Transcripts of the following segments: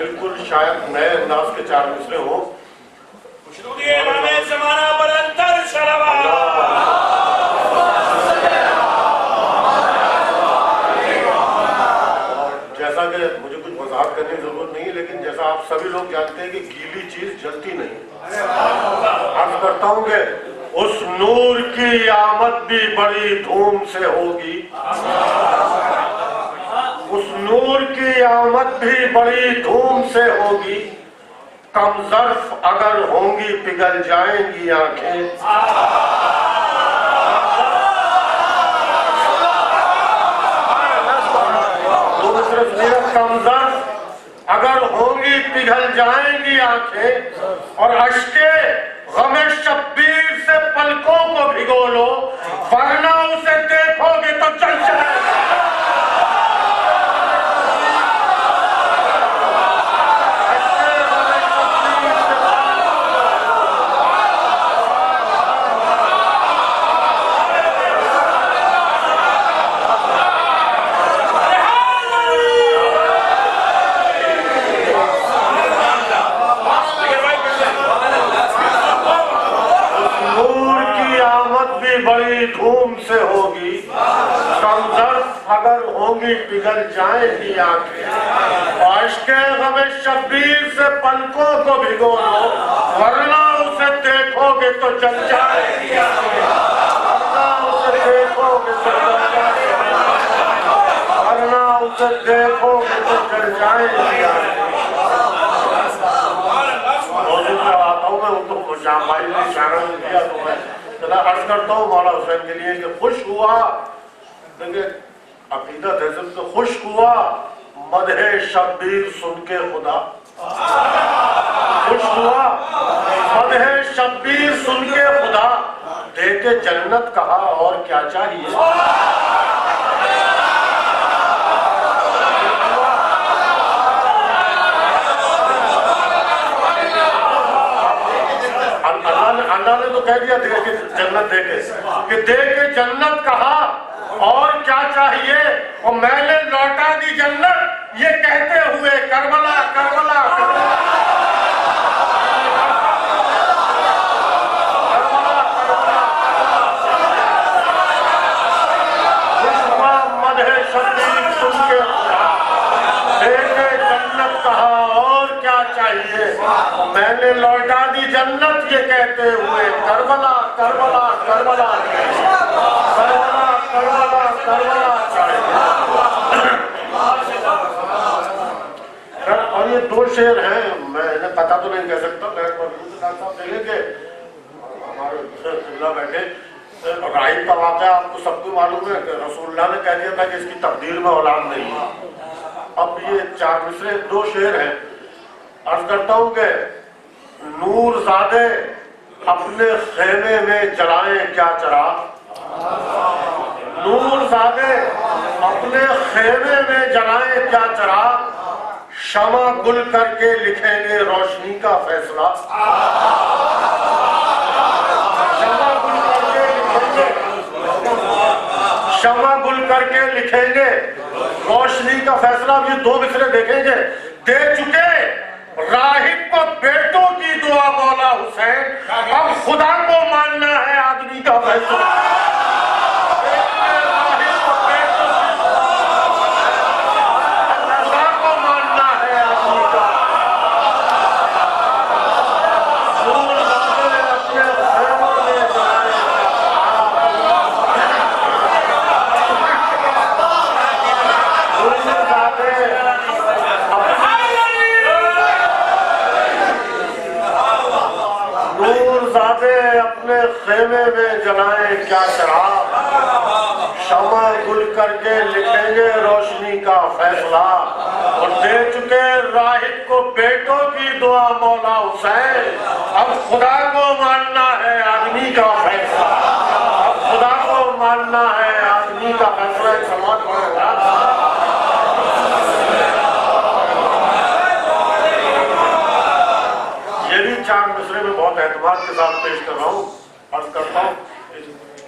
बिल्कुल शायद नए अंदाज के चार मिसरे हों। जैसा कि मुझे कुछ वजाहत करने की जरूरत नहीं है, लेकिन जैसा आप सभी लोग जानते हैं कि गीली चीज जलती नहीं। अर्ज करता हूं कि उस नूर की आमद भी बड़ी धूम से होगी, उस नूर की आमद भी बड़ी धूम से होगी, कमजर्फ अगर होंगी पिघल जाएंगी आंखें। कमजर्फ अगर होंगी पिघल जाएंगी आंखें, और अश्के गमे शब्बीर से पलकों को भिगो लो, वरना उसे देखोगे तो चल जाएगा। बड़ी धूम से होगी, कमजर्फ अगर होंगी पिघल जाएंगी आंखें, आशिक़े गमे शब्बीर से पलकों को भिगो लो, वरना उसे देखोगे तो जल जाएगी आंखें, वरना उसे देखोगे तो जल जाएगी, वरना उसे देखोगे तो जल जाएगी आंखें। आता हूँ मैं उनको शाम भाई ने इशारा दिया तो मैं अर्ज करता हूँ मौला हुसैन के लिए कि खुश हुआ, देखिए अकीदत है सिर्फ, तो खुश हुआ मदहे शब्बीर सुन के खुदा, खुश हुआ मदहे शब्बीर सुन के खुदा, दे के जन्नत कहा और क्या चाहिए। अल्लाह ने तो कह दिया दे के जन्नत दे के, कि दे के जन्नत कहा और क्या चाहिए, और मैंने लौटा दी जन्नत ये कहते हुए करबला करबला करबला मदहे शब्बीर सुन के दे के जन्नत कहा और क्या चाहिए, मैंने लौटा दी जन्नत ये कहते हुए Karbala Karbala Karbala Karbala Karbala Karbala चाहिए। और ये दो शेर हैं, मैं इन्हें पता तो नहीं कह सकता, साहब देखेंगे हमारे बैठे राइब का वाक़या आपको सबको मालूम है कि रसूलुल्लाह ने कह दिया था कि इसकी तकदीर में औलाद नहीं है। अब ये चार मिसरे दो शेर हैं, अर्ज करता हूँ कि नूरज़ादे अपने खेमे में जलाएं क्या चराग, नूरज़ादे अपने खेमे में जलाएं क्या चराग, शमा गुल करके लिखेंगे रोशनी का फैसला, शमा गुल करके लिखेंगे, शमा गुल करके लिखेंगे रोशनी का फैसला। ये दो मिसरे देखेंगे, दे चुके राहिब को बेटों की दुआ मौला हुसैन, अब खुदा को मानना है आदमी का फैसला। खुदा को मानना है आदमी का, अपने खेमे में जलाएं क्या चराग, शमा गुल करके लिखेंगे रोशनी का फैसला, और दे चुके राहिब को बेटों की दुआ मौला हुसैन, अब खुदा को मानना है आदमी का फैसला, अब खुदा को मानना है आदमी का फैसला। समाज ये भी चार मिसरे में बहुत एतमाद के साथ पेश कर रहा हूँ। अर्ज करता हूँ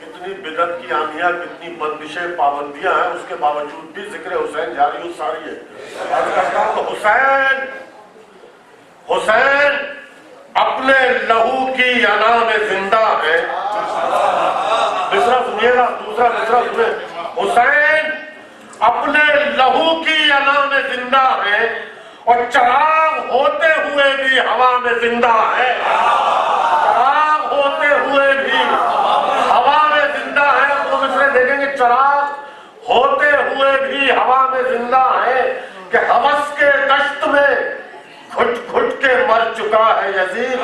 कितनी बिदत की आंधियां, कितनी बंदिशें पाबंदियां हैं, उसके बावजूद भी जिक्र हुसैन जारी सारी है। अर्ज करता हूँ हुसैन की अना में जिंदा है। मिसरा सुनिएगा, दूसरा मिसरा सुने। हुसैन अपने लहू की अना में जिंदा है और चिराग होते हुए भी हवा में जिंदा है। चिराग होते हुए भी हवा में जिंदा है। तो मिसरे देखेंगे, चिराग होते हुए भी हवा में जिंदा है कि हवस के दश्त में घुट घुट के मर चुका है यजीद।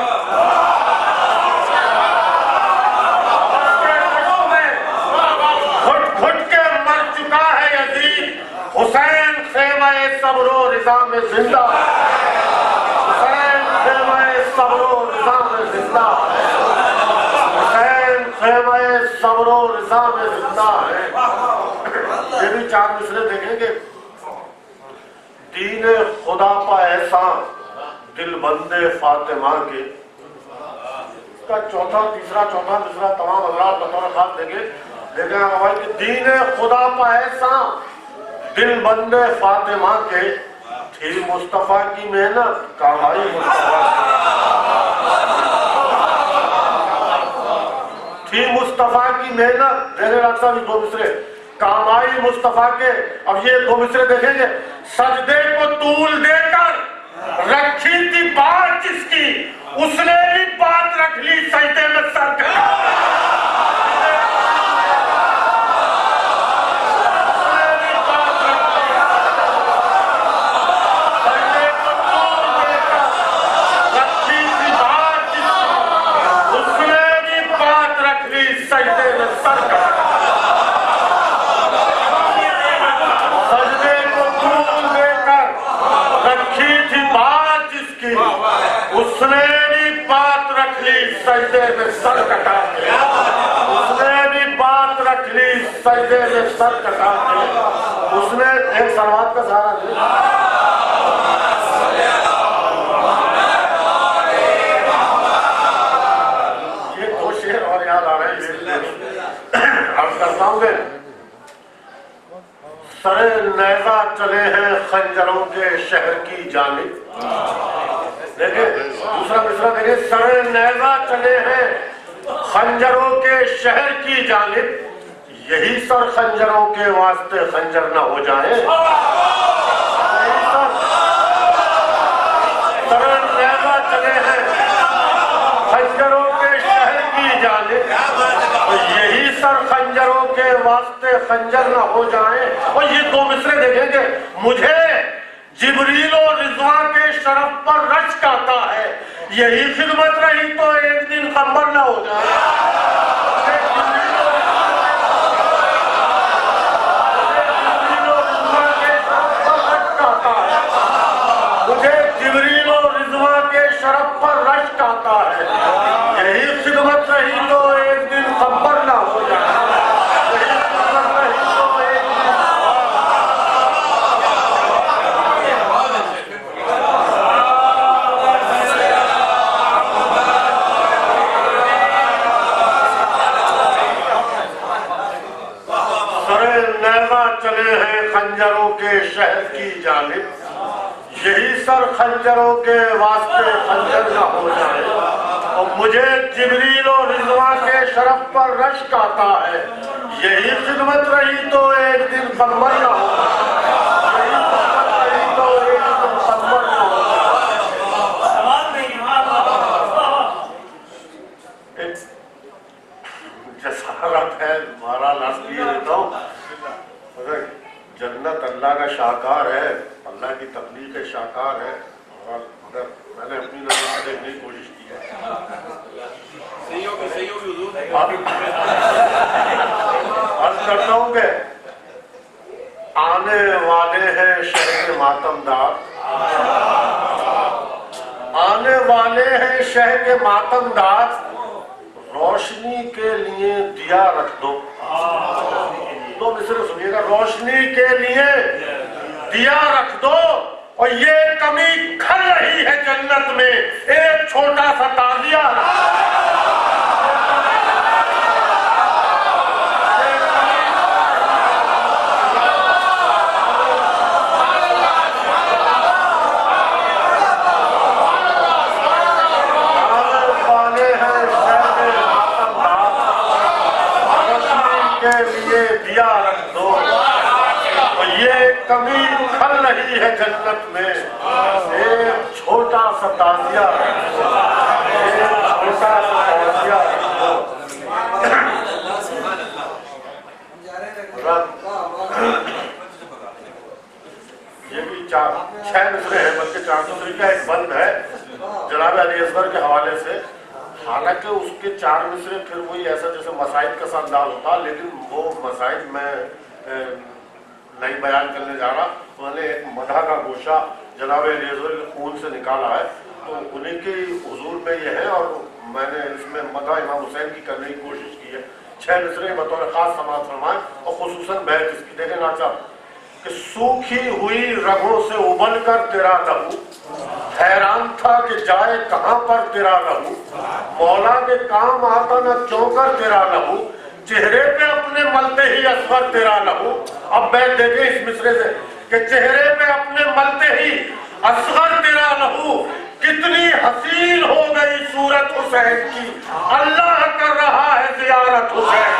हवस के दश्त में घुट घुट के मर चुका है यजीद। हुसैन खेमा-ए सब्र रिज़ा में जिंदा है। हुसैन खेमा-ए सब्र रिज़ा में जिंदा है। हुसैन खेमा-ए सब्र रिज़ा में जिंदा है। ये भी चार मिसरे देखेंगे। दीन खुदा पा ऐसा दिल बंदे फातिमा के, का चौथा तीसरा चौथा मिसरा तमाम अल्लाह बतौर खास देखेगा भाई कि दीन खुदा पा ऐसा दिल बंदे फातिमा के, थी मुस्तफा की मेहनत कमाई मुस्तफा थी मुस्तफा की मेहनत। देने रास्ता भी दो मिसरे कामाई मुस्तफा के। अब ये दो मिसरे देखेंगे। सजदे को तूल देकर रखी थी बात जिसकी, उसने भी बात रख ली सजदे में सर उसने भी बात रख ली सजदे में सर कटा के। उसने भी बात रख ली सजदे में सर कटा के। उसने एक सलवात का सहारा दिया। ये दो शेर और याद आ रहे हैं। अब करता हूँ सरे नैजा चले हैं खंजरों के शहर की जानिब। देखिए दूसरा मिसरा देखिए। सरे नैजा चले हैं खंजरों के शहर की जानिब, यही सर खंजरों के वास्ते खंजर न हो जाए। सरे नैजा चले हैं खंजरों के शहर की जानिब, यही सर खंजरों के वास्ते खंजर न हो जाए। और ये दो मिसरे देखेंगे। मुझे जिब्रील और रिज़वा के शरफ पर रश्क आता है, यही खिदमत रही तो एक दिन खबर न हो जाए। मुझे जिब्रील और रिज़वा के शरफ पर रश्क आता है, यही खिदमत रही तो एक दिन खबर न हो जाए। चले हैं खंजरों के शहर की जानिब, यही सर खंजरों के वास्ते खंजर न हो जाए। और मुझे जिब्रील और रिज़वा के शरफ पर रश्क आता है, यही खिदमत रही तो एक दिन खबर न हो। यही खिदमत रही तो एक दिन खबर न हो। जसारत है मारा नास्ती देता हूँ। जन्नत अल्लाह का शाहकार है, अल्लाह की तकलीफ के शाहकार है। और मगर मैंने अपनी नजर से देखने की कोशिश की है। अर्ज करता हूँ कि आने वाले हैं शहर के मातमदार, आने वाले हैं शहर के मातमदार, रोशनी के लिए दिया रख दो। तो मिसरे सुनिएगा। रोशनी के लिए दिया रख दो और ये कमी खल रही है जन्नत में, एक छोटा सा ताजिया। आने वाले हैं मिली है जन्नत में, एक छोटा सा ताजिया, एक छोटा सा ताजिया। ये भी 6 मिसरे हैं, बल्कि 4 मिसरे का एक बंद है जनाब अली असगर के हवाले से। हालांकि उसके 4 मिसरे फिर वही ऐसा जैसे मसाइद का अंदाज होता, लेकिन वो मसाइद मैं नहीं बयान करने जा रहा। उन्होंने एक मदह का गोशा जनाब अली असगर के खून से निकाला है, तो उन्हीं के हुजूर में ये है, और मैंने इसमें मदह इमाम हुसैन की करने की कोशिश की है। 6 मिसरे बतौर खास समाज फरमाए, और खुसूसन बैत इसकी देखें नाचा कि सूखी हुई रगों से उबल कर तेरा लहू, हैरान था कि जाए कहां पर तेरा लहू, मौला के काम आता न क्यों कर तेरा लहू, चेहरे पे अपने मलते ही असगर तेरा लहू। अब बैत देखें इस मिसरे से कि चेहरे पे अपने मलते ही असगर तेरा लहू, कितनी हसीन हो गई सूरत हुसैन की, अल्लाह कर रहा है जियारत हुसैन।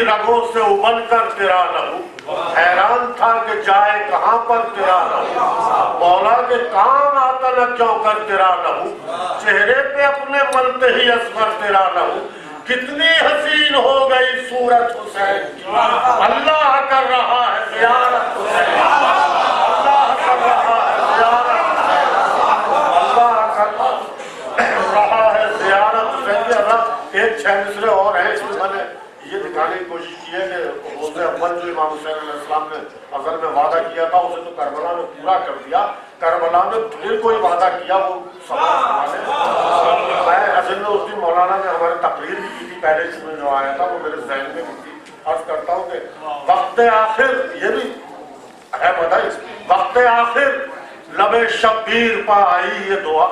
रगों से उबल कर तेरा लहू, हैरान था कि जाए कहां पर तेरा लहू, मौला के काम आता न क्यों कर तेरा लहू, चेहरे पे अपने मलते ही असगर तेरा लहू, कितनी हसीन हो गई सूरत हुसैन की, अल्लाह कर रहा है ज़ियारत हुसैन, अल्लाह कर रहा है ज़ियारत हुसैन, अल्लाह कर रहा है ज़ियारत हुसैन। एक 6 मिसरे और हैं, इसमें मैंने ये दिखाने की कोशिश की है कि रोज़े अव्वल जो इमाम हुसैन अलैहिस्सलाम ने अज़ल में वादा किया था, उसे तो करबला में पूरा कर दिया। करबला में फिर कोई वादा किया, वो मैं असल में उस दिन मौलाना ने हमारे तकरीर भी की थी, पहले इसमें जो आया था वो मेरे जहन में भी थी। अर्ज करता हूँ कि वक्त आखिर, ये भी है बताइए, वक्त आखिर लबे शब्बीर पा आई ये दुआ,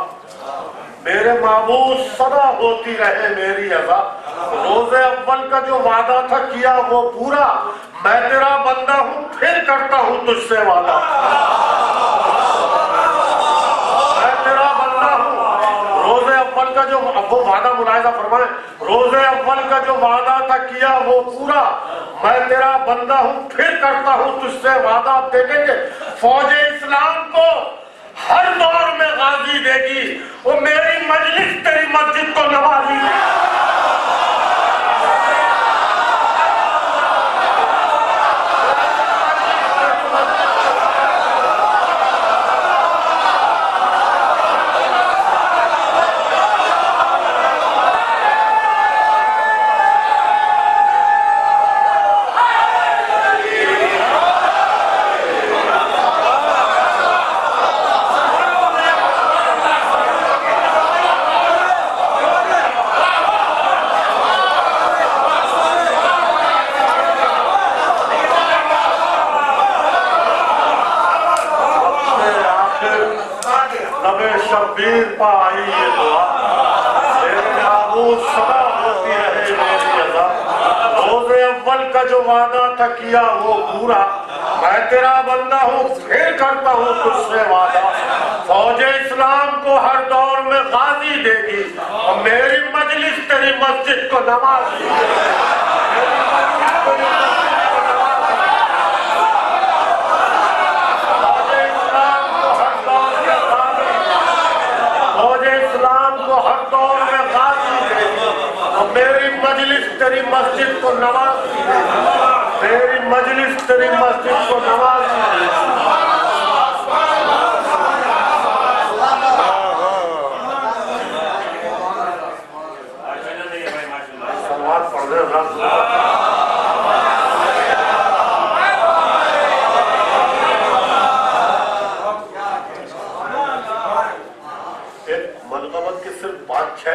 मेरे महबूब सदा होती रहे मेरी अज़ा, रोज़े अव्वल का जो वादा था किया वो पूरा, मैं तेरा बंदा हूँ फिर करता हूँ तुझसे वादा, मैं तेरा बंदा हूँ। रोज़े अव्वल का जो वो वादा मुलाहिजा फरमाए, रोज़े अव्वल का जो वादा था किया वो पूरा, मैं तेरा बंदा हूँ फिर करता हूँ तुझसे वादा। आप देखेंगे फौजे इस्लाम को हर दौर में गाजी देगी, वो मेरी मजलिस तेरी मस्जिद को नवाजी देगी। शब्बीर पाई ये दुआ, मेरे महबूब सदा होती रहे मेरी अज़ा, रोज़े अव्वल का जो वादा था किया वो पूरा, मैं तेरा बंदा हूँ फिर करता हूँ तुझसे वादा। फौजे इस्लाम को हर दौर में गाजी देगी, और मेरी मजलिस तेरी मस्जिद को नवाजी देगी। हर दौर में गाजी देगी, और मेरी मजलिस तेरी मस्जिद को नवाजी देगी, मेरी मजलिस तेरी मस्जिद को नवाजी देगी। संवाद पढ़ रहे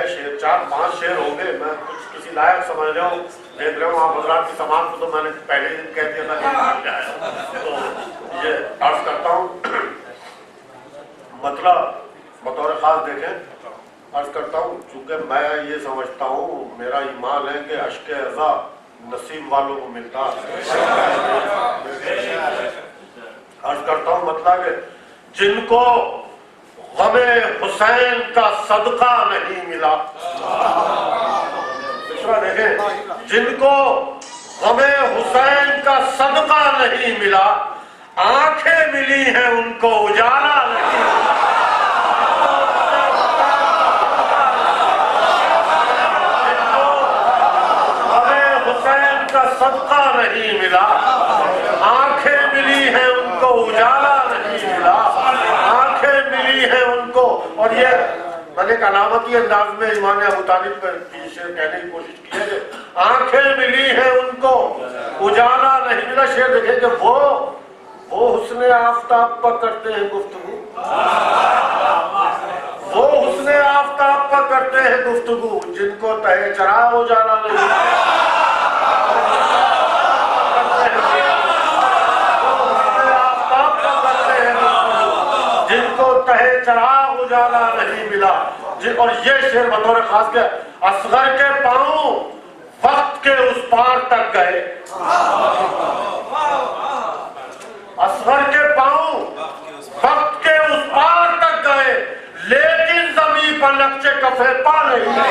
शेर 4-5 शेर होंगे, मैं कुछ किसी लायक समझ रहा हूँ, देख रहा हूँ आप हजरात की सामान को तो मैंने पहले ही कह दिया था कि मिल जाए। तो ये अर्ज करता हूँ, मतलब बतौर खास देखें अर्ज करता हूँ, चूंकि मैं ये समझता हूँ, मेरा ईमान है कि अश्क अज़ा नसीब वालों को मिलता है। अर्ज करता हूँ मतलब कि जिनको गमे हुसैन का सदका नहीं मिला, दूसरा देखें, जिनको गमे हुसैन का सदका नहीं मिला, आंखें मिली हैं उनको उजाला नहीं मिला। जिनको गमे हुसैन का सदका नहीं मिला, आंखें मिली हैं उनको उजाला नहीं मिला, आंखें मिली हैं उनको। और ये मैंने एक अलामती अंदाज में इमाम अबू तालिब की शेर कहने की कोशिश की है कि आंखें मिली हैं उनको उजाला नहीं मिला। शेर देखें कि वो हुस्ने आफताब पर करते हैं गुफ्तगू, वो हुस्ने आफताब पर करते हैं गुफ्तगू, जिनको तहे चराग उजाला नहीं मिला। जिनको तहे चराग उजाला नहीं मिला। और ये शेर बतौर खास के असगर के पांव वक्त के उस पार तक गए, असगर के पांव वक्त के उस पार तक गए, लेकिन जमीन पर नक्शे कफे पा नहीं मिला।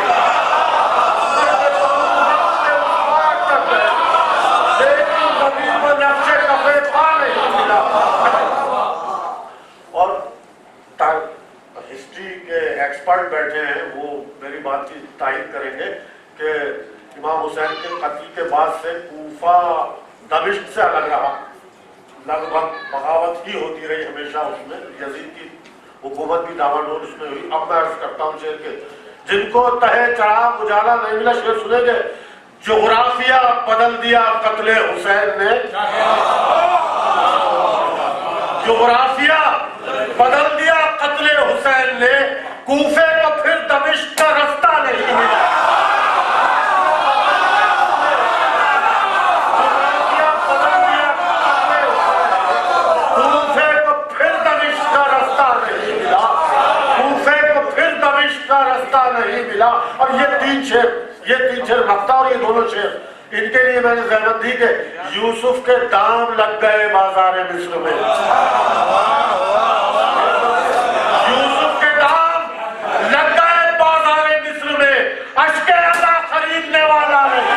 लेकिन जमीन पर नक्शे कफे पा नहीं मिला। और हिस्ट्री के एक्सपर्ट बैठे हैं, वो मेरी बात की तायीद करेंगे कि इमाम हुसैन के कत्ल के बाद से कूफा दमिश्क से अलग रहा, लगभग बगावत ही होती रही हमेशा उसमें, यजीद की हुकूमत की डावाडोल उसमें हुई। अब मैं अर्ज करता हूँ शेर के, जिनको तहे चराग उजाला नहीं मिला, शेर सुनेंगे। जोग्राफिया बदल दिया कत्ले हुसैन ने, जोग्राफिया बदल दिया कत्ले हुसैन ने, कूफे को फिर दमिश्क का रास्ता नहीं मिला। जोग्राफिया बदल दिया कूफे को फिर दमिश्क का रास्ता नहीं मिला, कूफे को फिर दमिश्क का रास्ता नहीं मिला। और ये तीन शेर मक्ता और ये दोनों शेर, इनके लिए मैंने जहमत दी कि यूसुफ के दाम लग गए बाजार मिस्र में, यूसुफ के दाम लग गए बाजार मिस्र में, अश्के अज़ा खरीदने वाला नहीं।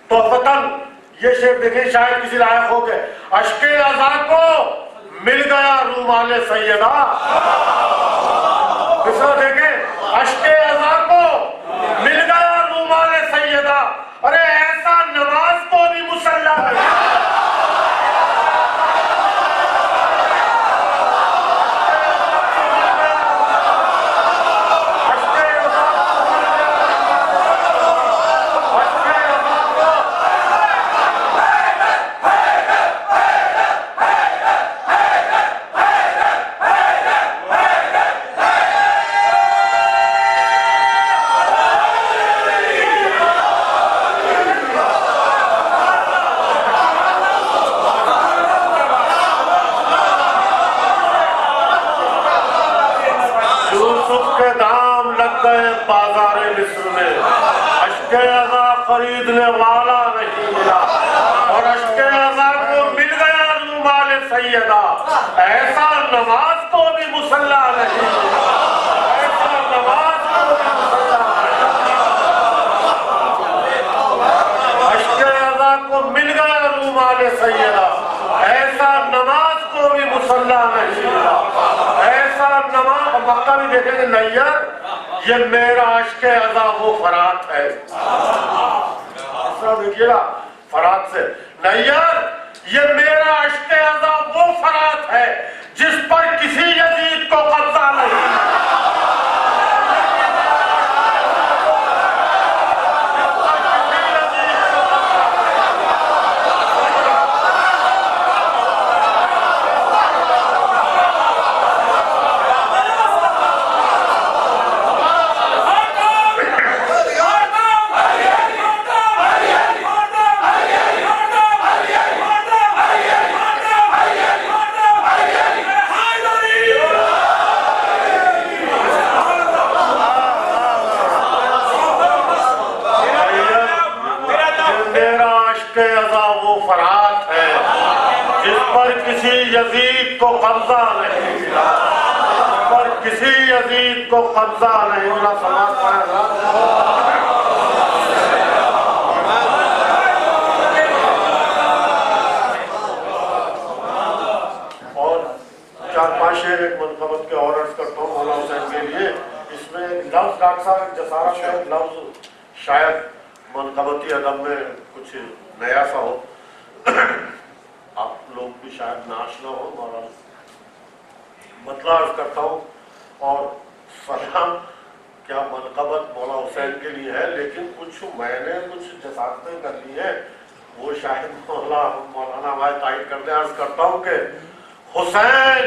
तो फतन ये शेर देखें, शायद किसी लायक हो गए। अश्के अज़ा को मिल गया रूमाले सैयदा, देखें, अश्के अज़ा को मिल गया रूमाले सैयदा। अरे ऐसा नमाज को भी मुसल्ला है। बाजार मिस्र में अश्के अज़ा खरीदने वाला नहीं मिला, और अश्के अज़ा को मिल गया रूमाले सैयदा। ऐसा नमाज को भी मुसल्ला नहीं मिला, ऐसा नमाज को भी मुसल्ला नहीं। अश्के अज़ा को मिल गया रूमाले सैयदा, ऐसा नमाज को भी मुसल्ला नहीं मिला, ऐसा नमाज। मक्का भी देखेंगे नैयर, ये मेरा अश्क अज़ा वो फरात है। देखिएगा फरात से नैयर, ये मेरा अश्क अज़ा वो फरात है जिस पर किसी यजीद को कब्जा नहीं। फरात है जिस पर किसी यजीद को कब्जा नहीं मिला, पर किसी यजीद को कब्जा नहीं मिला। समाज पाएगा और 4-5 शेर एक मनकबत के और अर्ज करता हूँ मौला हुसैन के लिए। इसमें लफ्ज डॉक्टर साहब जसारा का एक लफ्ज शायद मनकबती अदब में कुछ नया सा हो, आप लोग भी शायद नाशना हो। मौलाना मतलब अर्ज करता हूँ और सलाम क्या मनकबत मौला हुसैन के लिए है, लेकिन कुछ मैंने कुछ जसारतें कर ली हैं, वो शायद मौलाना हमारे तारीफ करने। अर्ज करता हूँ कि हुसैन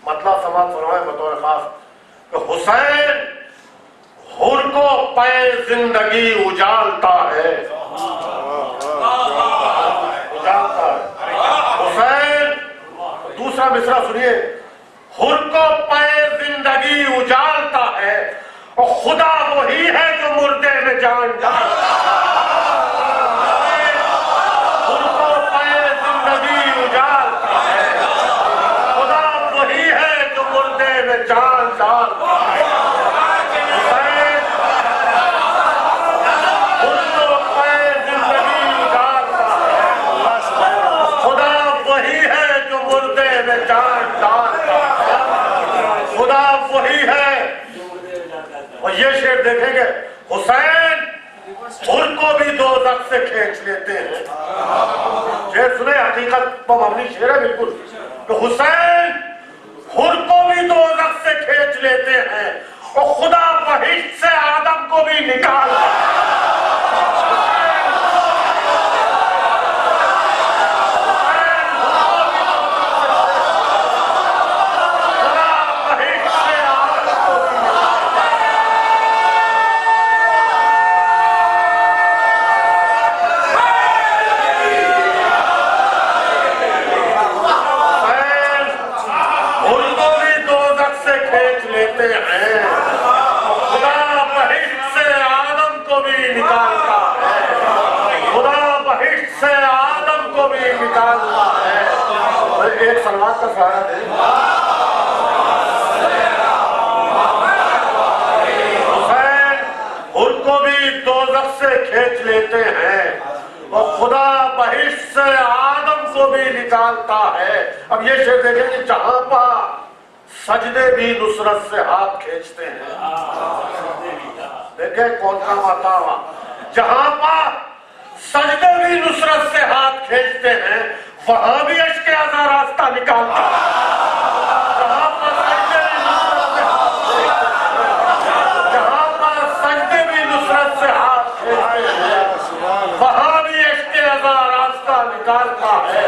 मतलब समाज फरमाए बतौर खास कि हुसैन हुर को पे जिंदगी उजालता है, हुसैन। दूसरा मिसरा सुनिए, हुर को पे जिंदगी उजालता है और खुदा वही है जो मुर्दे में जान डालता है। हुर को पे जिंदगी उजालता है, खुदा वही है जो मुर्दे में जान डालता है। खुदा वही है। और ये शेर देखेंगे, हुसैन हुर को भी दोज़ख से खींच लेते हैं। शेर सुने, हकीकत पर मबनी शेर है बिल्कुल। तो हुसैन हुर को भी दोज़ख से खींच लेते हैं और खुदा बहिश्त से आदम को भी निकाल एक सलवार का सहारा दे। हुसैन हुर को भी दोज़ख से खींच लेते हैं और खुदा बहिश्त से आदम को भी निकालता है। अब ये शेर देखें कि जहां पर सजदे भी नुसरत से हाथ खींचते हैं, देखे कौन सा माता हुआ, जहां पर सजदे भी नुसरत से हाथ खींचते हैं वहां भी अश्क अज़ा रास्ता निकालता है। जहां पर सजदे भी नुसरत से हाथ खींचते हैं वहां भी अश्क अज़ा रास्ता निकालता है,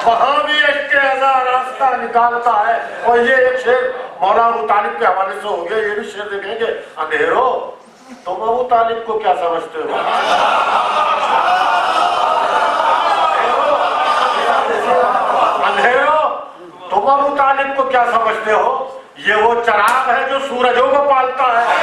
वहां भी अश्क अज़ा रास्ता निकालता है। और ये एक शेर मौला अबू तालिब के हवाले से हो गया। ये भी शेर देखेंगे, अंधेरो तुम अबू तालिब को क्या समझते हो? अंधेरो तुम अबू तालिब को क्या समझते हो? ये वो चराग है जो सूरजों को पालता है।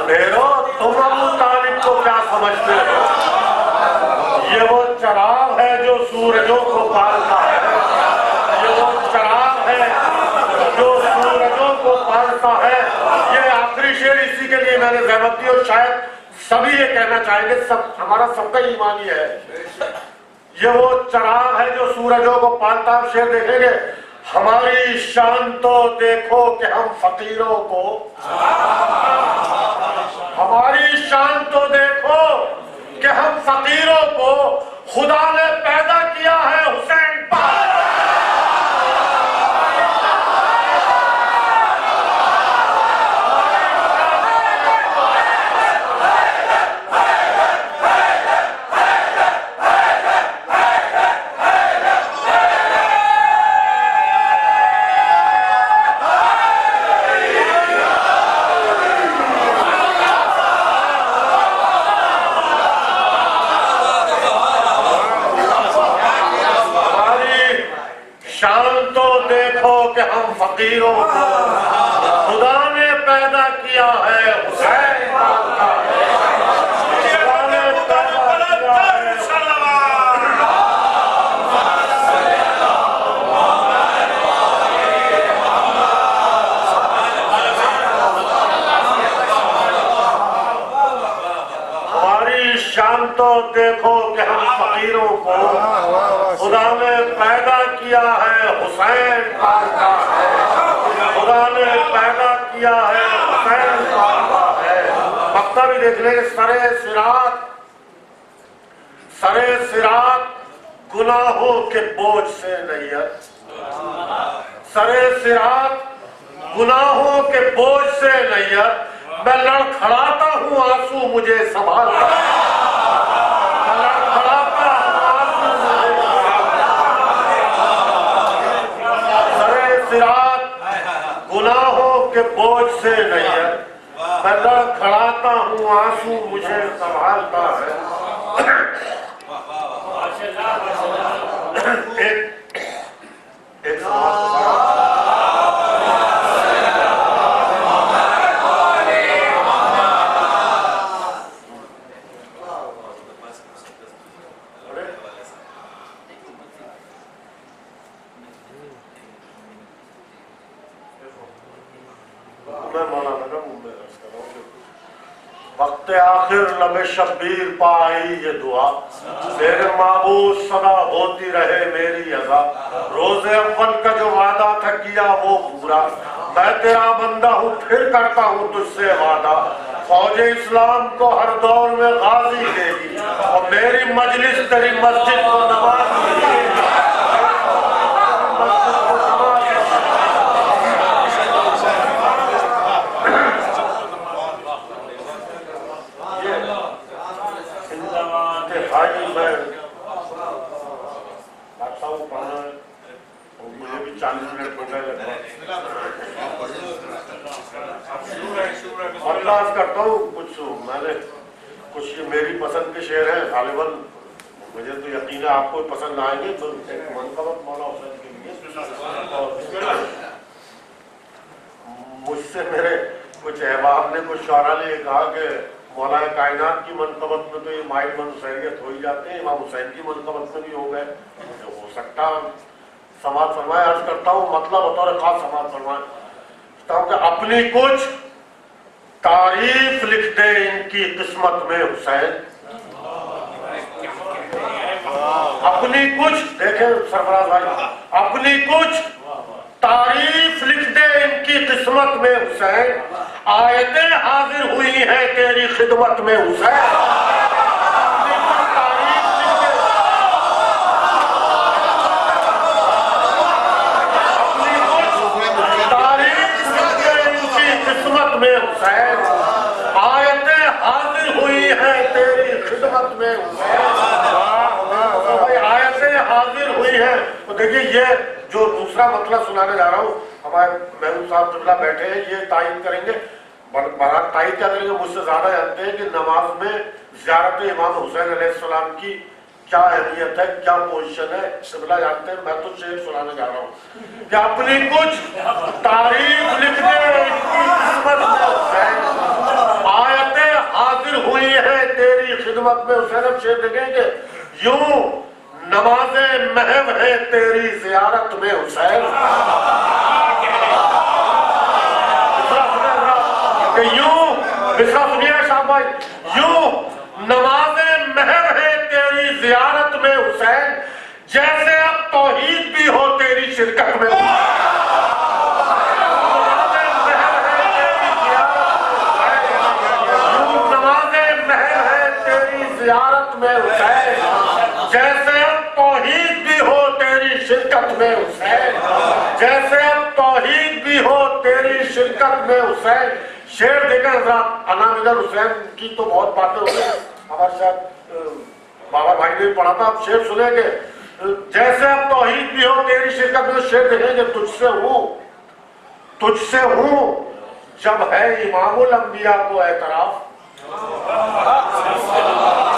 अंधेरो, तुम अबू तालिब को क्या समझते हो? ये वो चराग है जो सूरजों को पालता है, ये वो चराग है जो सूरजों को पालता है। ये आखिरी शेर इसी के लिए मैंने जहमत दी और शायद सभी ये कहना चाहेंगे, सब हमारा सबका ईमान ही है। ये वो चराग है जो सूरजों को पालता है। शेर देखेंगे, हमारी शान तो देखो कि हम फकीरों को, हमारी शान तो देखो कि हम फकीरों को खुदा ने पैदा किया है हुसैन पर। हम फकीरों को खुदा ने पैदा किया है हुसैन का, खुदा ने पैदा किया है। हमारी शान तो देखो कि हम फकीरों को खुदा ने पैदा किया है हुसैन का, खुदा ने पैदा किया है हुसैन का है। मक्ता भी देख ले, सरे सिरात गुनाहों के बोझ से नैयत, सरे सिरात गुनाहों के बोझ से नैयत, मैं लड़खड़ाता हूँ आंसू मुझे संभालता, मैं लड़खड़ाता हूँ आंसू सरे सिरात गुनाहों के बोझ से नैयत, मैं लड़खड़ाता हूँ आंसू मुझे संभालता है। एक वक्त आखिर लबे शब्बीर पाई ये दुआ, तेरे माबूद सदा होती रहे मेरी अज़ा। रोज़े अव्वल का जो वादा था किया वो पूरा, मैं तेरा बंदा हूँ फिर करता हूँ तुझसे वादा। फौजे इस्लाम को हर दौर में गाजी देगी और मेरी मजलिस तेरी मस्जिद को नमाज देगी। मुझे भी 40 मिनट बर्दाश्त करता हूँ। मैंने कुछ मेरी पसंद के शेर हैं, गालिबन मुझे तो यकीन है आपको पसंद आएंगे। तो एक मनकबत मौला हुसैन के लिए मुझसे मेरे कुछ अहबाब ने, कुछ शौरा ने कहा कि मौला कायनात की मनकबत में तो ये माइल मन हुसैनियत हो ही जाते हैं, इमाम हुसैन की मनकबत में भी हो गए, हो सकता समाज फरमाए। अर्ज करता हूँ मतलब बतौर खास समाज फरमाए कि अपनी कुछ तारीफ लिख दे इनकी किस्मत में हुसैन, अपनी कुछ देखे सरफराज भाई, अपनी कुछ तारीफ लिख दे इनकी किस्मत में हुसैन, आयतें हाजिर हुई हैं तेरी खिदमत में हुसैन। में हुसैन आयतें हाजिर हुई हैं तेरी खिदमत में हुसैन। तो भाई आयतें हाजिर हुई हैं। तो देखिए ये जो दूसरा मतलब सुनाने जा रहा हूँ, हमारे महबूब साहब तिबला बैठे हैं, ये तायद करेंगे, बारात तायद क्या करेंगे, मुझसे ज्यादा जानते हैं कि नमाज में ज़ियारत इमाम हुसैन अलैहिस्सलाम की क्या अहमियत है, क्या पोजीशन है, तिबला जानते हैं। मैं तो शेर सुनाने जा रहा हूँ कि अपनी कुछ तारीफ लिख दे इनकी किस्मत में हुसैन, आयत खिदमत में हुसैन अब शेर देखेंगे, यूं नमाज़े महव है तेरी ज़ियारत में हुसैन, यूं मिसरा सुनिए शाह भाई, यूं नमाज़े महव है तेरी ज़ियारत में हुसैन, जैसे अब तौहीद भी हो तेरी शिरकत में, ज़ियारत में हुसैन, जैसे अब तौहीद भी हो तेरी शिरकत में हुसैन, जैसे अब तौहीद भी हो तेरी शिरकत में हुसैन। शेर देखा अनामिदर हुसैन की तो बहुत बातें हो गई, हमारे साथ बाबा भाई ने पढ़ा था, अब शेर सुनेंगे, जैसे अब तौहीद भी हो तेरी शिरकत में। शेर देखेंगे, तुझसे हूँ जब है इमामुल अंबिया को एतराफ,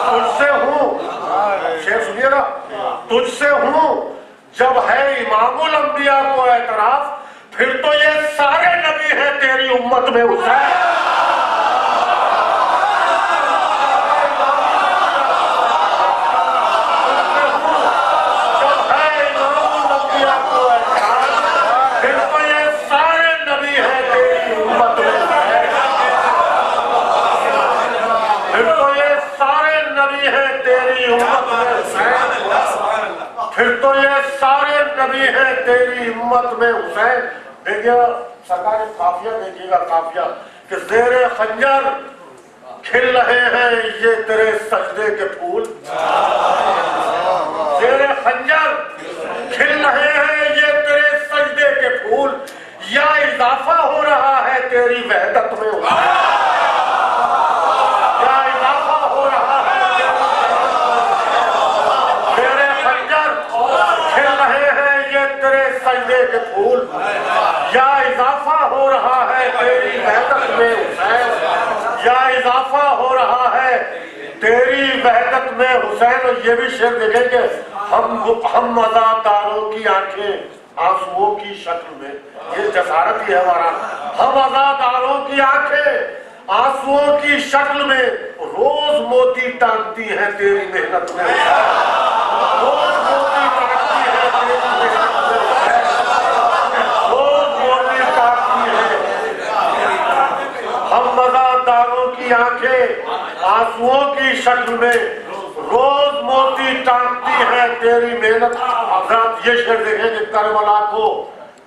तुझसे हूँ, शेर सुनिए ना, तुझसे हूँ जब है इमामुल अंबिया को एतराफ, फिर तो ये सारे नबी हैं तेरी उम्मत में हुसैन, जब है इमामुल अंबिया को एतराफ, फिर तो ये सारे नबी हैं तेरी उम्मत में हुसैन, फिर तो ये सारे नबी हैं तेरी उम्मत में हुसैन, फिर तो ये सारे नबी हैं तेरी उम्मत में हुसैन। देखिएगा सरकार काफिया, देखिएगा काफिया कि ज़ेरे खंजर खिल रहे हैं ये तेरे सजदे के फूल, ज़ेरे खंजर खिल रहे हैं ये तेरे सजदे के फूल, या इजाफा हो रहा है तेरी वहदत में हुसैन, सजदे के फूल, या इजाफा हो रहा है तेरी वहदत में हुसैन, या इजाफा हो रहा है तेरी वहदत में हुसैन। और ये भी शेर देखेंगे, हम अज़ादारों की आंखें आंसुओं की शक्ल में, ये जसारत ही है हमारा, हम अज़ादारों की आंखें आंसुओं की शक्ल में रोज मोती टांगती हैं तेरी मेहनत में, रोज मोती टांगती है तेरी मेहनत में, हम मज़ादारों की आंखें आंसुओं की शक्ल में रोज मोती टांगती है तेरी मेहनत। हज़रत ये शेर देखेंगे, करबला को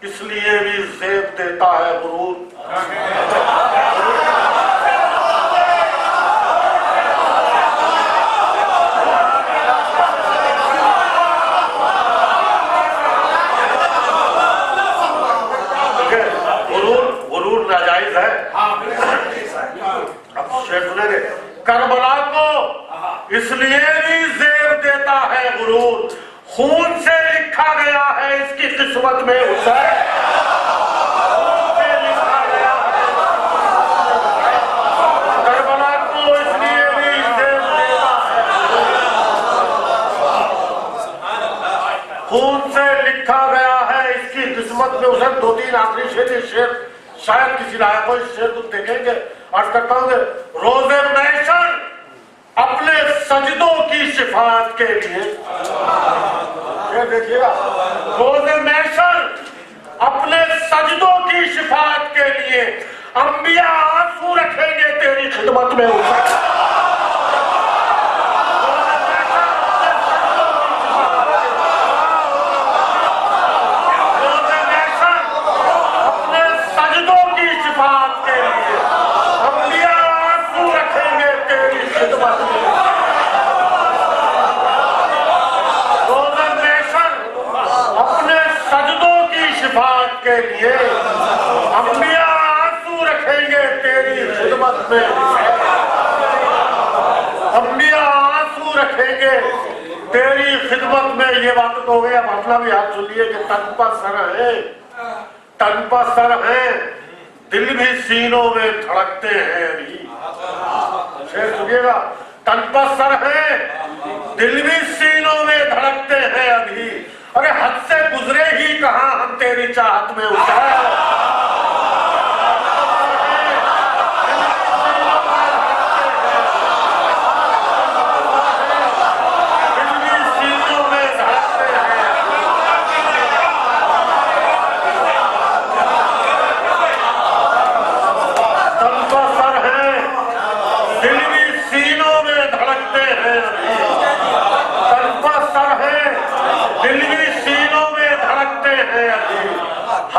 इसलिए भी ज़ेब देता है गुरूर, गुरूर नाजायज है। अब शेर सुनेंगे, करबला को इसलिए भी ज़ेब देता है गुरूर, खून से लिखा गया है इसकी किस्मत में हुसैन, करबला को इसलिए भी ज़ेब देता है, खून से लिखा गया है इसकी किस्मत में हुसैन। दो तीन आखिरी शेर शायद किसी लायक हो, इस शेर को देखेंगे। अर्ज करता हूँ, रोज़े महशर अपने सजदों की शिफाअत के लिए, ये देखिएगा, रोज़े महशर अपने सजदों की शिफाअत के लिए अंबिया आंसू रखेंगे तेरी खिदमत में हुसैन, अपने सजदों की शिफाअत के लिए अंबिया आंसू रखेंगे तेरी खिदमत में, अंबिया आंसू रखेंगे तेरी खिदमत में। ये बात तो हो गया, मसला भी आप सुनिए कि तन पर सर है, तन पर सर है, दिल भी सीनों में धड़कते हैं अभी, शेर सुनिएगा, तन पर सर है, दिल भी सीनों में धड़कते हैं अभी, अरे हद से गुजरे ही कहां हम तेरी चाहत में हुसैन,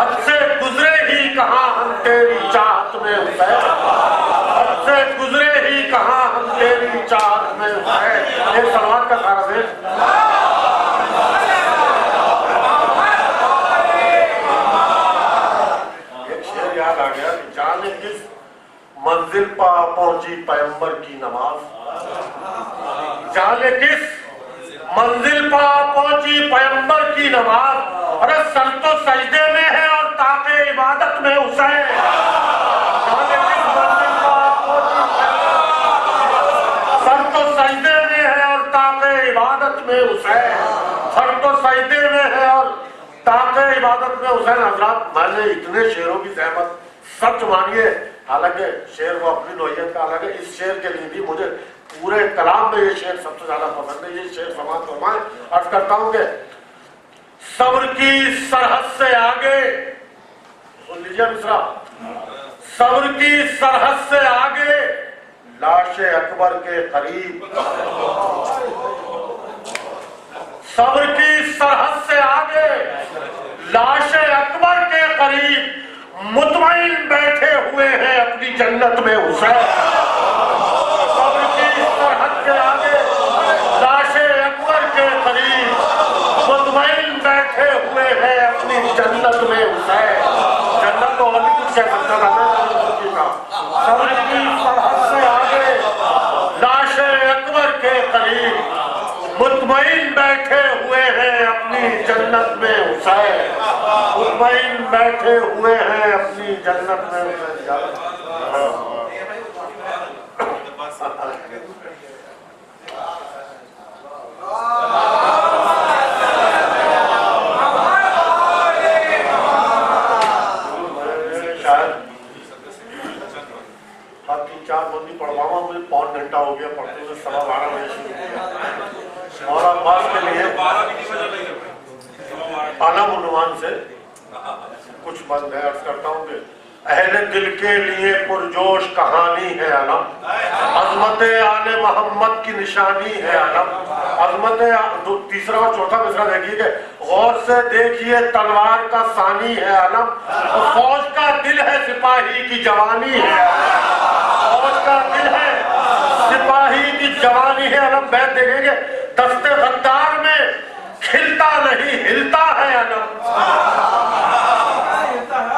हद से गुजरे ही कहाँ हम तेरी चाहत में हुसैन, हद से गुजरे ही कहाँ हम तेरी चाहत में हुसैन। एक सलवात का सारा से एक शेर याद आ गया कि जाने किस मंजिल पर पहुंची पैगंबर की नमाज, जाने किस मंजिल पर पहुंची पैगंबर की नमाज। अरे सर तो सजदे में है और ताक़े इबादत में हुसैन। जाने किस मंजिल पर पहुंची, सर तो सजदे में है और ताक़े इबादत में हुसैन, सर तो सजदे में है और ताक़े इबादत में हुसैन। हज़रात, मैंने इतने शेरों की ज़हमत सच मानिए, हालांकि शेर वो अपनी नौइयत का, हालांकि इस शेर के लिए भी मुझे पूरे कलाम में ये शेर सबसे ज्यादा पसंद है। ये शेर समाप्त फरमाए। अर्ज करता हूं कि सब्र की सरहद से आगे, सुन लीजिए मिसरा, सब्र की सरहद से आगे लाशे अकबर के करीब, सब्र की सरहद से आगे लाशे अकबर के करीब मुतमईन बैठे हुए हैं अपनी जन्नत में हुसैन। सब्र की सरहद के आगे लाशे अकबर के करीब मुतमईन बैठे हुए हैं अपनी जन्नत में हुसैन। जन्नत तो और भी कुछ कह सकता था ना। सब्र की सरहद से आगे लाशे अकबर के करीब मुतमईन बैठे हुए हैं अपनी जन्नत में हुसैन, मुतमईन बैठे हुए हैं अपनी जन्नत में हुसैन। शायद 3-4 बंदी पढ़वाऊंगा, मुझे पौन घंटा हो गया पढ़ते हुए, 12:15 बजे शुरू किया। और अब्बास के लिए आलम से कुछ बंद है। अर्ज करता हूँ कि अहले दिल के लिए पुरजोश कहानी है अलम, अजमत आले मोहम्मद की निशानी है अलम। अजमत, तीसरा और चौथा मिसरा देखिए कि गौर से देखिए तलवार का सानी है अलम, और फौज का दिल है सिपाही की जवानी है, फौज का दिल है सिपाही की जवानी है अलम। बैठ देखेंगे, दस्ते गद्दार में खिलता नहीं हिलता है अलम,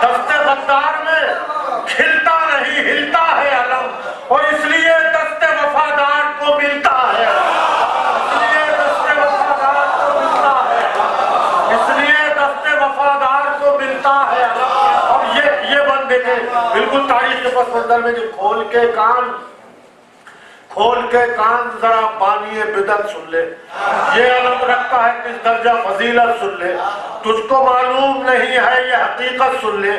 दस्ते गद्दार में खिलता नहीं हिलता है अलम, और इसलिए दस्ते वफादार को मिलता है, इसलिए दस्ते वफादार को मिलता है, इसलिए दस्ते वफादार को मिलता है अलम। अब ये बंद देखे बिल्कुल तारीख के पस मंजर में कि खोल के कान जरा बानिए बिदत सुन ले, ये अलम रखता है किस दर्जा फजीलत सुन ले, तुझको मालूम नहीं है ये हकीकत सुन ले,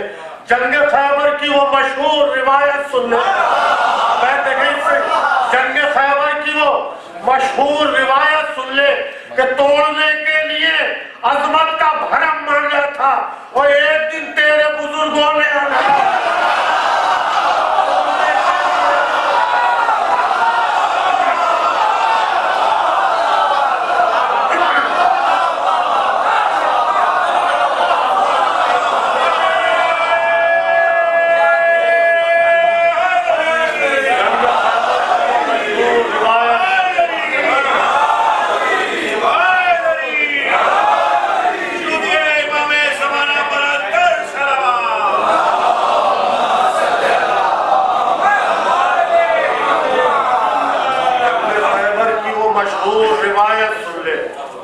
जंग खैबर की वो मशहूर रिवायत सुन ले। जंग खैबर की वो मशहूर रिवायत सुन ले कि तोड़ने के लिए अजमत का भरम मांगा था, और एक दिन तेरे बुजुर्गों ने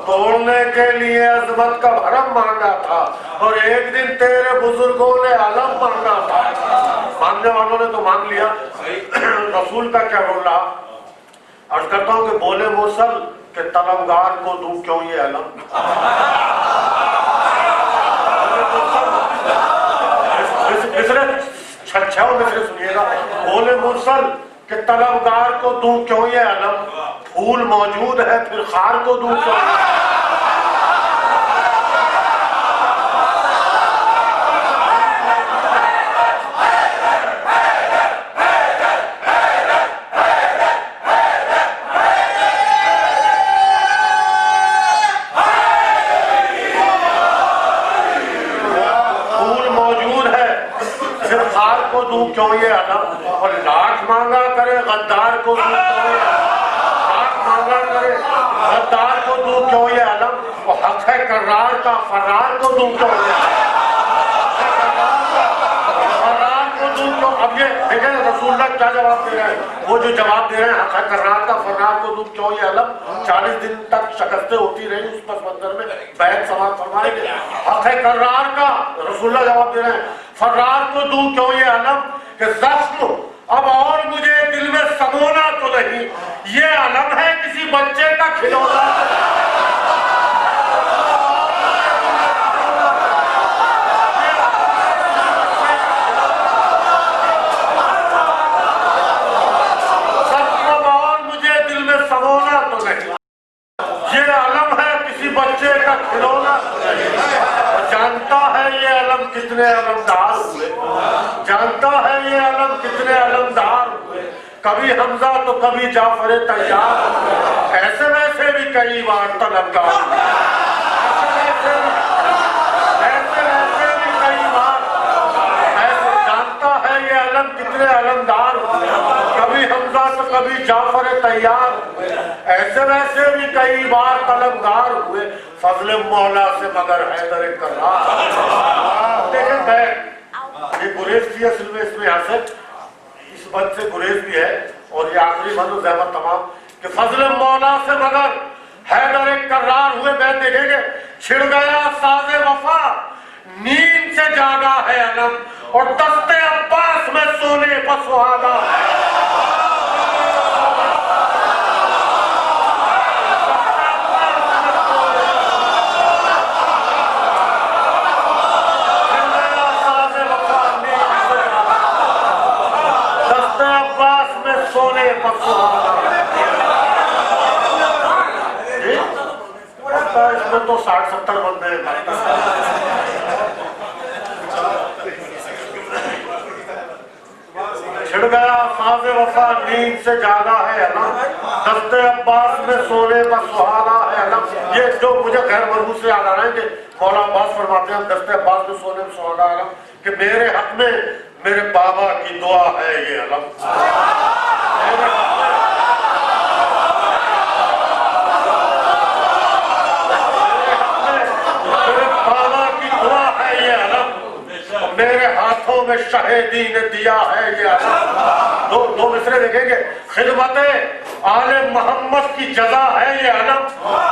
तोड़ने के लिए अजमत का भरम मांगा था, और एक दिन तेरे बुजुर्गों ने अलम मांगा था। मांगने वालों ने तो मांग लिया, रसूल का क्या रोल रहा। अर्ज करता हूँ कि बोले मुरसल के तलबगार को दूं क्यों ये अलम। मिसरे सुनिएगा, बोले मुरसल के तलबगार को दूं क्यों ये अलम, फूल मौजूद है फिर खार को दूं क्यों। फूल दूं क्यों ये अलम, और लाख मांगा करे गद्दार को दूं क्यों ये अलम, लाख मांगा करे गद्दार को दूं क्यों ये अलम, और हक है कर्रार का फरार को दूं क्यों ये फरार को दूं क्यों। अब ये देखें रसूलुल्लाह क्या जवाब दे रहे हैं, वो जो जवाब दे रहे हैं हक है कर्रार का फरार को दूं क्यों ये अलम। 40 दिन तक शिकस्तें होती रही उस पस मंजर में, बैत समाप्त फरमाएंगे। हक है कर्रार का, रसूलुल्लाह जवाब दे रहे हैं फरार को दूं क्यों ये अलम, कि जख्म अब और मुझे दिल में समोना तो नहीं, ये अलम है किसी बच्चे का खिलौना। बच्चे का खिलौना जानता है ये अलम कितने अलमदार हुए, जानता है ये अलम कितने अलमदार हुए, कभी हमजा तो कभी जाफर तैयार, ऐसे वैसे भी कई बार तलबगार, ऐसे वैसे भी कई बार, ऐसे जानता है ये अलम कितने अलमदार हुए, कभी हमजा तो कभी जाफर तैयार, ऐसे वैसे भी कई बार तलबगार हुए, फजल मौला से मगर हैदर कर्रार। देखें मैं ये गुरेज की असल में इसमें यहाँ से इस बंद से गुरेज भी है, और ये आखिरी बंद ज़हमत तमाम कि फजल मौला से मगर हैदर कर्रार हुए। मैं देखेंगे छिड़ गया साज़े वफा नींद से जागा है अलम, और दस्ते अब्बास में सोने पर सुहागा है। सोने पर इसमें तो 60-70 बंदे छिड़ गया साज़े वफा नींद से जागा है अलम, दस्ते अब्बास में सोने पर सुहागा है अलम। ये जो मुझे गैर मरबूत से याद आ रहा है कि मौला अब्बास फरमाते हैं दस्ते अब्बास में सोने पर सुहागा अलम, कि मेरे हक में मेरे बाबा की दुआ है ये अलम, मेरे हाथों में शहीदी ने दिया है ये अलम। दो मिसरे देखेंगे, खिदमत आले मोहम्मद की जजा है ये अलम,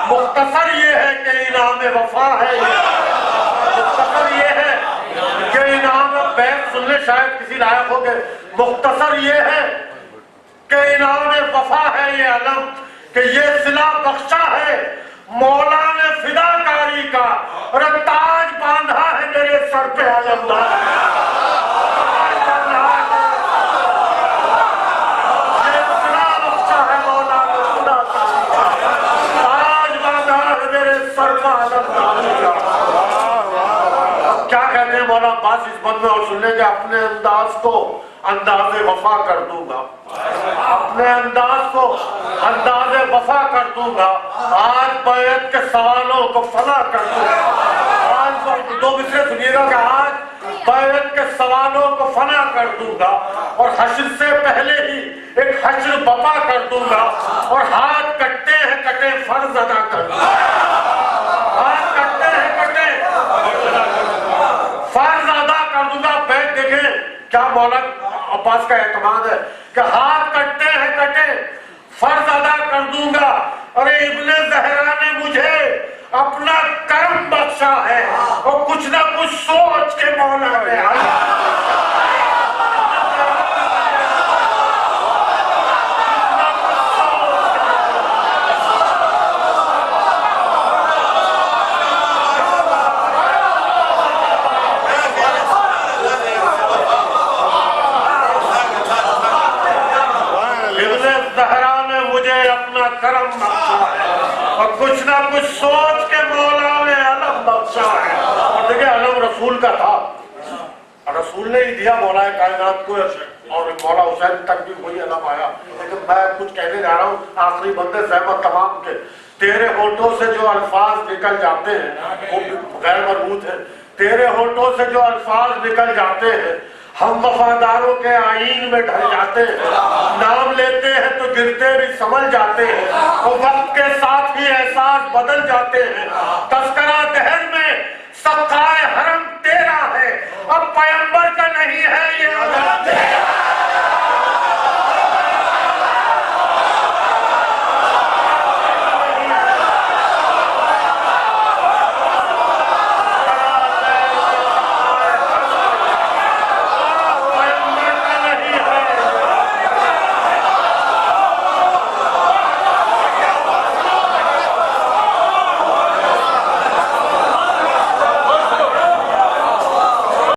मुख्तसर ये है कि इनाम वफा है ये, मुख्तसर ये है कि इनाम बैत सुनने शायद किसी लायक हो गए, मुख्तसर ये है कि इनाम वफा है ये अलम, कि ये सिला बख्शा है मौला ने फिदाकारी का, और ताज बांधा है मेरे सर पे आलमदार, ये सिला बख्शा है मौला ने फिदाकारी का, ताज बांधा है मेरे सर पे आलमदार। क्या कहते हैं मौला अब्बास इस बंद में, और सुन लेंगे अपने अंदाज को अंदाज़े वफा कर दूंगा, अपने अंदाज को अंदाज़े वफा कर दूंगा, आज बैत के सवालों को फना कर दूंगा। आज दो मिसरे सुनिएगा कि आज बैत के सवालों को फना कर दूंगा, और हश्र से पहले ही एक हश्र बपा कर दूंगा, और हाथ कटते हैं कटे फर्ज अदा कर दूंगा, हाथ कटते हैं कटे फर्ज अदा कर दूंगा। बैत देखें क्या मौला अब्बास का एतमाद है कि हाथ कटते हैं कटे फर्ज अदा कर दूंगा। अरे इब्ने ज़हरा ने मुझे अपना कर्म बख्शा है, और कुछ ना कुछ सोच के मौला ने करम बख्शा है, और कुछ ना कुछ सोच के मौला ने अलम बख्शा है। और देखिए अलम रसूल का था, रसूल ने ही दिया मौला कायनात को, और मौला हुसैन तक भी वही अलम आया। लेकिन मैं कुछ कहने जा रहा हूँ आखिरी बंदे ज़हमत तमाम के, तेरे होठों से जो अल्फाज निकल जाते हैं वो गैर मरबूत है, तेरे होठों से जो अल्फाज निकल जाते हैं हम वफादारों के आईन में ढल जाते हैं, नाम लेते हैं तो गिरते भी संभल जाते हैं और वक्त के साथ ही एहसास बदल जाते हैं। तस्करा दहर में सखाए हरम तेरा है, अब पैगंबर का नहीं है ये